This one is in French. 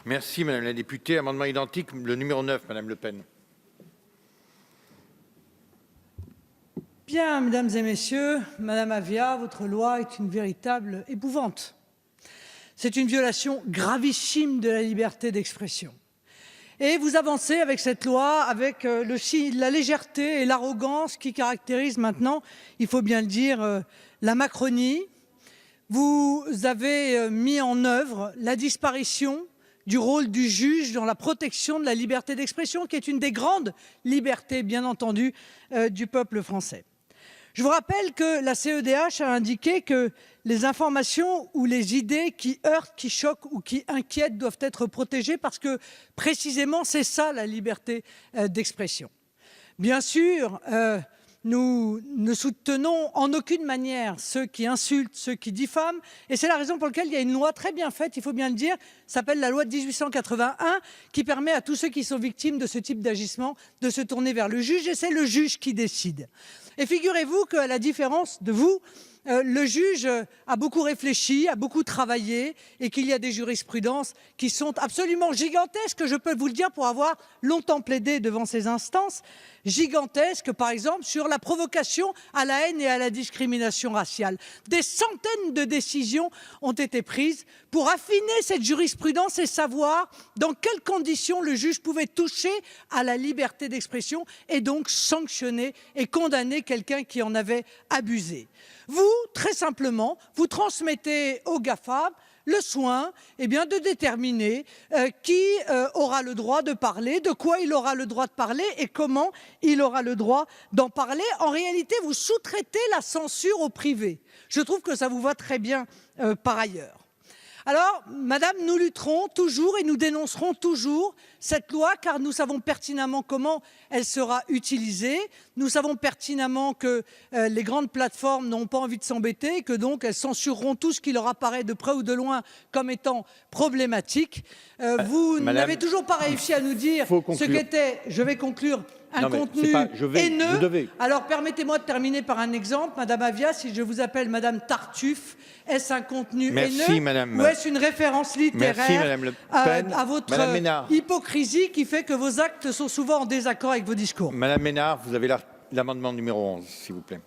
Merci Madame la députée. Amendement identique, le numéro 9, Madame Le Pen. Bien, mesdames et messieurs, Madame Avia, votre loi est une véritable épouvante. C'est une violation gravissime de la liberté d'expression. Et vous avancez avec cette loi, avec la légèreté et l'arrogance qui caractérisent maintenant, il faut bien le dire, la Macronie. Vous avez mis en œuvre la disparition du rôle du juge dans la protection de la liberté d'expression, qui est une des grandes libertés, bien entendu, du peuple français. Je vous rappelle que la CEDH a indiqué que les informations ou les idées qui heurtent, qui choquent ou qui inquiètent doivent être protégées parce que, précisément, c'est ça la liberté d'expression. Bien sûr, nous ne soutenons en aucune manière ceux qui insultent, ceux qui diffament, et c'est la raison pour laquelle il y a une loi très bien faite, il faut bien le dire, s'appelle la loi de 1881, qui permet à tous ceux qui sont victimes de ce type d'agissement de se tourner vers le juge, et c'est le juge qui décide. Et figurez-vous qu'à la différence de vous, le juge a beaucoup réfléchi, a beaucoup travaillé et qu'il y a des jurisprudences qui sont absolument gigantesques, je peux vous le dire pour avoir longtemps plaidé devant ces instances, gigantesques par exemple sur la provocation à la haine et à la discrimination raciale. Des centaines de décisions ont été prises pour affiner cette jurisprudence et savoir dans quelles conditions le juge pouvait toucher à la liberté d'expression et donc sanctionner et condamner quelqu'un qui en avait abusé. Vous, très simplement, vous transmettez au GAFAM le soin de déterminer qui aura le droit de parler, de quoi il aura le droit de parler et comment il aura le droit d'en parler. En réalité, vous sous-traitez la censure au privé. Je trouve que ça vous va très bien par ailleurs. Alors, Madame, nous lutterons toujours et nous dénoncerons toujours cette loi car nous savons pertinemment comment elle sera utilisée. Nous savons pertinemment que les grandes plateformes n'ont pas envie de s'embêter et que donc elles censureront tout ce qui leur apparaît de près ou de loin comme étant problématique. Vous n'avez toujours pas réussi à nous dire ce qu'était, je vais conclure, un contenu haineux. Alors permettez-moi de terminer par un exemple. Madame Avia, si je vous appelle Madame Tartuffe, est-ce un contenu haineux ou est-ce une référence littéraire à votre hypocrisie qui fait que vos actes sont souvent en désaccord avec vos discours? Madame Ménard, vous avez l'amendement numéro 11, s'il vous plaît.